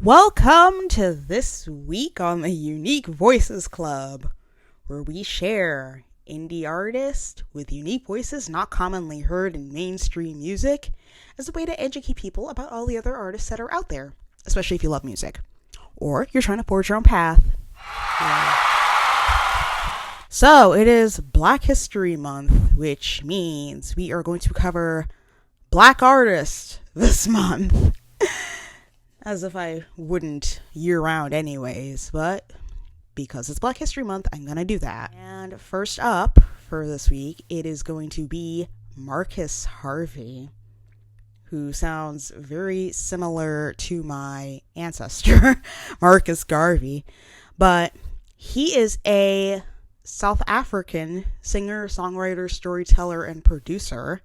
Welcome to this week on the Unique Voices Club, where we share indie artists with unique voices not commonly heard in mainstream music as a way to educate people about all the other artists that are out there, especially if you love music or you're trying to forge your own path. Yeah. So it is Black History Month, which means we are going to cover Black artists this month. As if I wouldn't year-round anyways, but because it's Black History Month, I'm going to do that. And first up for this week, it is going to be Marcus Harvey, who sounds very similar to my ancestor, Marcus Garvey. But he is a South African singer, songwriter, storyteller, and producer.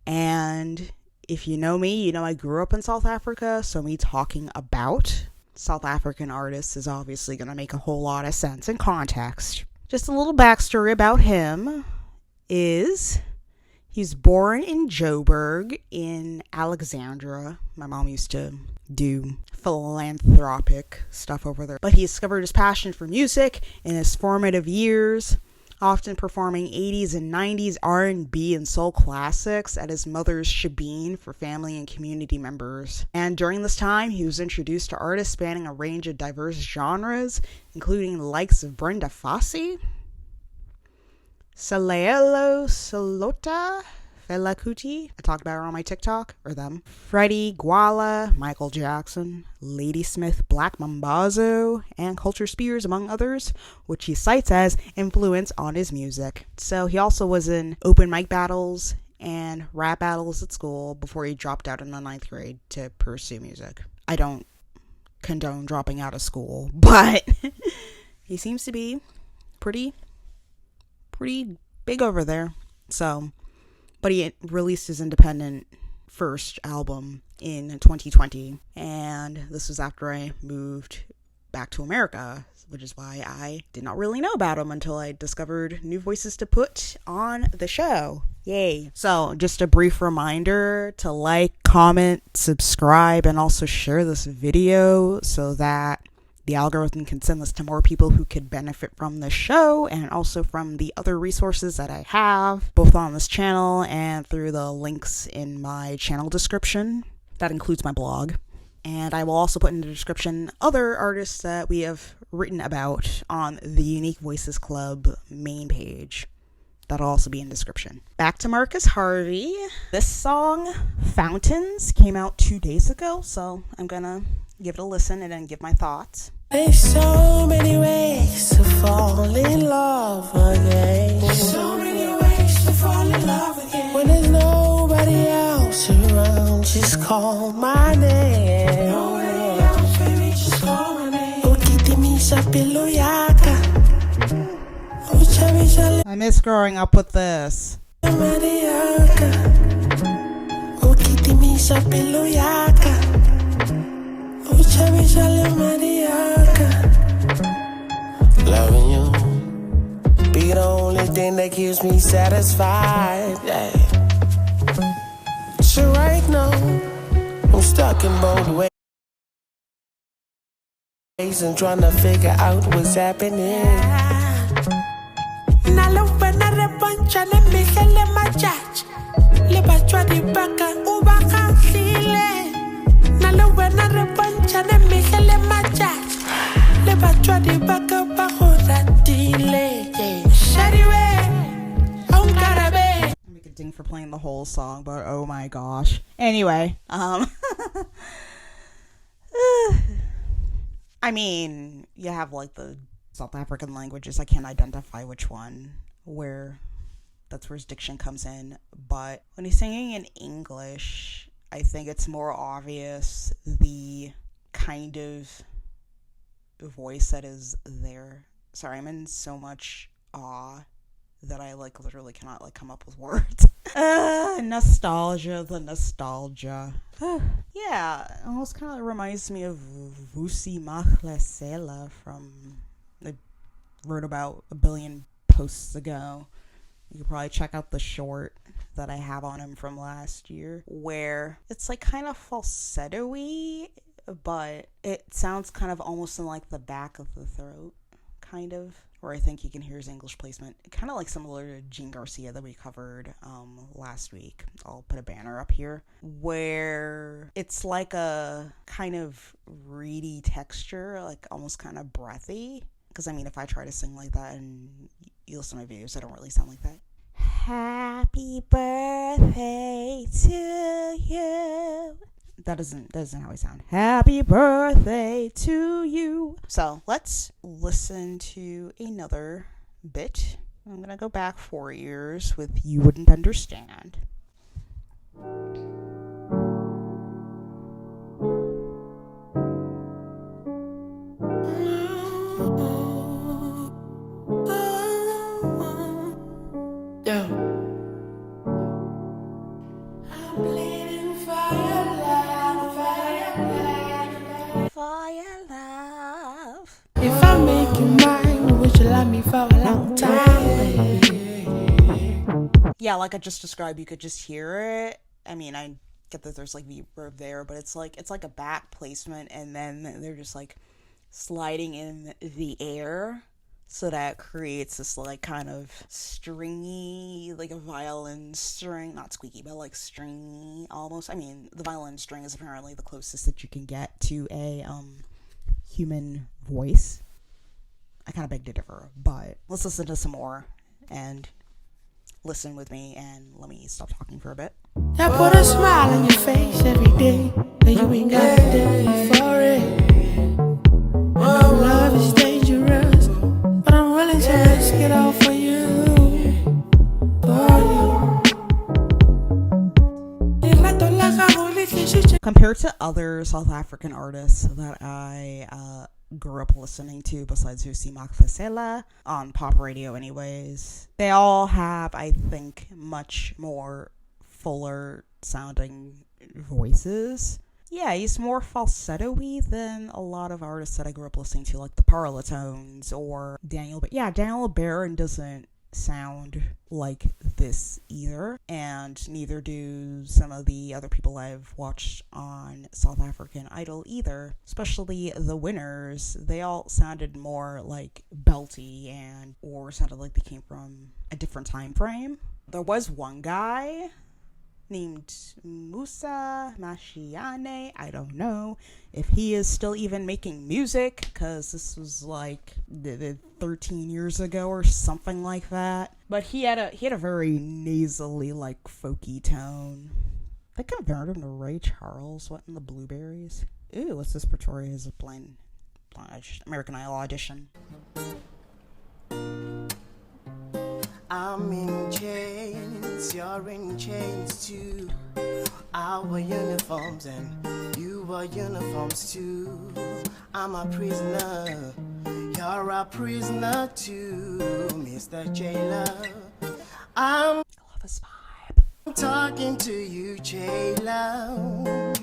And if you know me, you know I grew up in South Africa, so me talking about South African artists is obviously going to make a whole lot of sense in context. Just a little backstory about him is he's born in Joburg in Alexandria. My mom used to do philanthropic stuff over there. But he discovered his passion for music in his formative years, often performing 80s and 90s R&B and soul classics at his mother's shebeen for family and community members. And during this time, he was introduced to artists spanning a range of diverse genres, including the likes of Brenda Fassie, Salelo Solota, Fela Kuti, I talked about her on my TikTok, or them, Freddie Gwala, Michael Jackson, Ladysmith Black Mambazo, and Culture Spears, among others, which he cites as influence on his music. So he also was in open mic battles and rap battles at school before he dropped out in the 9th grade to pursue music. I don't condone dropping out of school, but he seems to be pretty big over there. So, but he released his independent first album in 2020, and this was after I moved back to America, which is why I did not really know about him until I discovered new voices to put on the show. Yay. So just a brief reminder to like, comment, subscribe, and also share this video so that the algorithm can send this to more people who could benefit from the show and also from the other resources that I have, both on this channel and through the links in my channel description. That includes my blog. And I will also put in the description other artists that we have written about on the Unique Voices Club main page. That'll also be in description. Back to Marcus Harvey. This song, Fountains, came out 2 days ago, so I'm gonna give it a listen and then give my thoughts. There's so many ways to fall in love again. So many ways to fall in love again. When there's nobody else around, just call my name. Nobody else, baby, just call my name. I miss growing up with this. Loving you be the only thing that keeps me satisfied. Yeah. So right now, I'm stuck in both ways and trying to figure out what's happening. Make a ding for playing the whole song, but oh my gosh. Anyway, I mean, you have like the South African languages. I can't identify which one, that's where his diction comes in. But when he's singing in English, I think it's more obvious the kind of voice that is there. Sorry, I'm in so much awe that I literally cannot come up with words. Nostalgia, the nostalgia. Yeah, it almost kind of reminds me of Vusi Mahlesela from, I wrote about a billion posts ago. You could probably check out the short that I have on him from last year, where it's kind of falsetto-y, but it sounds kind of almost in like the back of the throat, kind of, where I think you can hear his English placement. Kind of like similar to Gene Garcia that we covered last week. I'll put a banner up here, where it's like a kind of reedy texture, like almost kind of breathy. Because I mean, if I try to sing like that and you listen to my videos, I don't really sound like that. Happy birthday to you. That isn't how I sound. Happy birthday to you. So let's listen to another bit. I'm gonna go back 4 years with You Wouldn't Understand. If I make you mine, would you love me for a long time? Yeah, like I just described, you could just hear it. I mean, I get that there's like reverb there, but it's like a back placement, and then they're just like sliding in the air, so that creates this like kind of stringy, like a violin string, not squeaky, but like stringy almost. I mean, the violin string is apparently the closest that you can get to a human voice. I kind of beg to differ, but let's listen to some more and listen with me, and let me stop talking for a bit. I put a smile on your face every day, but you ain't got a day for it. I know love is dangerous, but I'm willing to risk it all for you. Compared to other South African artists that I grew up listening to, besides isicathamiya on pop radio anyways, they all have, I think, much more fuller sounding voices. Yeah, he's more falsetto-y than a lot of artists that I grew up listening to, like the Parlotones or Daniel. But yeah, Daniel Barron doesn't sound like this either, and neither do some of the other people I've watched on South African Idol either, especially the winners. They all sounded more like belty and or sounded like they came from a different time frame. There was one guy named Musa Mashiane. I don't know if he is still even making music, because this was like 13 years ago or something like that. But he had a very nasally, like folky tone. I compared him to Ray Charles. What in the Blueberries? Ooh, what's this? Pretoria's blind American Idol audition. I'm in chains, you're in chains too. Our uniforms and you are uniforms too. I'm a prisoner, you're a prisoner too, Mr. Jailer. I love his vibe. I'm talking to you, Jailer.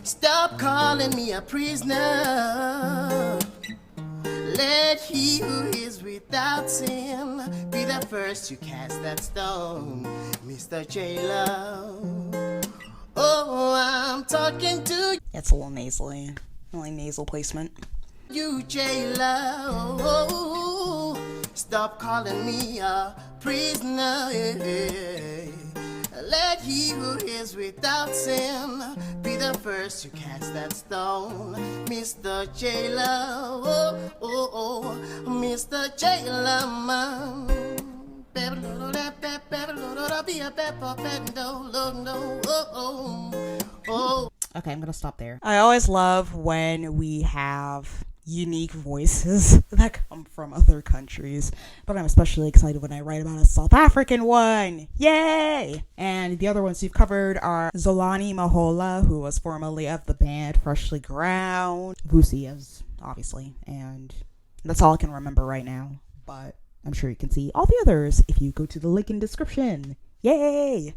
Stop calling me a prisoner. Let he who is without sin be the first to cast that stone, Mr. Jailer. Oh, I'm talking to It's a little nasally, really nasal placement. you, Jailer. Oh, stop calling me a prisoner. Let he who is without sin be the first to cast that stone, Mr. Jailer. Oh, oh, oh, Mr. Jailer, man. Okay, I'm gonna stop there. I always love when we have unique voices that come from other countries, but I'm especially excited when I write about a South African one. Yay! And the other ones we've covered are Zolani Mahola, who was formerly of the band Freshly Ground, Vusi, as obviously, and that's all I can remember right now, but I'm sure you can see all the others if you go to the link in the description. Yay!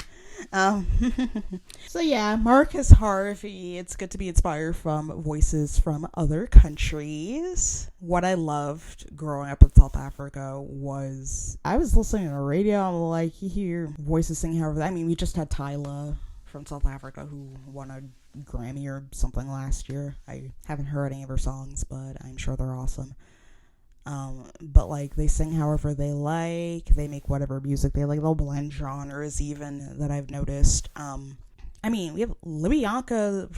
So yeah, Marcus Harvey, it's good to be inspired from voices from other countries. What I loved growing up in South Africa was I was listening to the radio, I'm like, you hear voices singing however. I mean, we just had Tyla from South Africa who won a Grammy or something last year. I haven't heard any of her songs, but I'm sure they're awesome. But like, they sing however they like, they make whatever music they like, they'll blend genres even, that I've noticed. I mean, we have Libyanka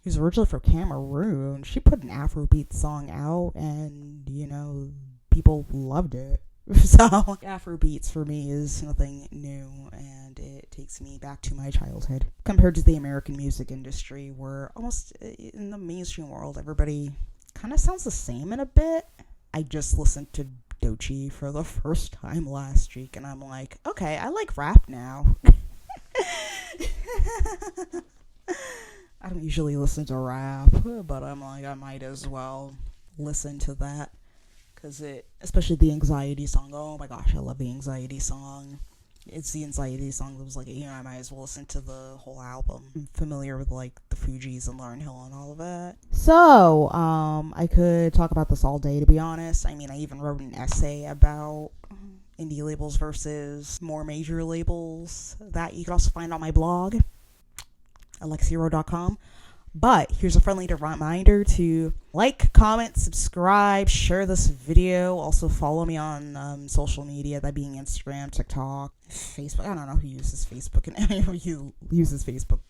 who's originally from Cameroon. She put an Afrobeat song out, and, you know, people loved it. So, Afrobeats for me is nothing new, and it takes me back to my childhood. Compared to the American music industry, where almost in the mainstream world, everybody kind of sounds the same in a bit. I just listened to Doechii for the first time last week, and I'm like, okay, I like rap now. I don't usually listen to rap, but I'm like, I might as well listen to that, because especially the anxiety song, oh my gosh, I love the anxiety song. It's the anxiety song that was like, you know, I might as well listen to the whole album. I'm familiar with like the Fugees and Lauryn Hill and all of that. So, I could talk about this all day, to be honest. I mean, I even wrote an essay about indie labels versus more major labels that you can also find on my blog, alexiro.com. But here's a friendly reminder to like, comment, subscribe, share this video. Also follow me on social media, that being Instagram, TikTok, Facebook. I don't know who uses Facebook and who uses Facebook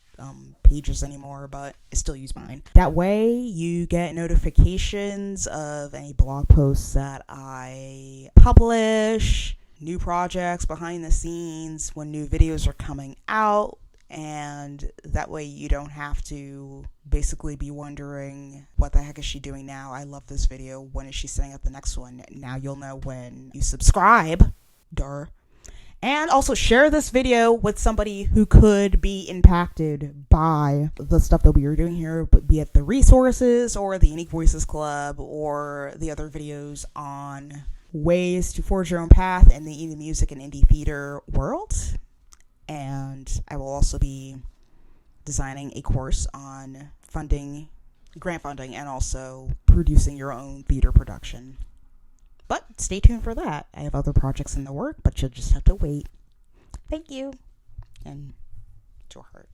pages anymore, but I still use mine. That way you get notifications of any blog posts that I publish, new projects behind the scenes, when new videos are coming out. And that way you don't have to basically be wondering, what the heck is she doing now? I love this video. When is she setting up the next one? Now you'll know when you subscribe. Duh. And also share this video with somebody who could be impacted by the stuff that we are doing here, be it the resources or the Unique Voices Club or the other videos on ways to forge your own path in the indie music and indie theater world. And I will also be designing a course on grant funding, and also producing your own theater production. But stay tuned for that. I have other projects in the work, but you'll just have to wait. Thank you. And to heart.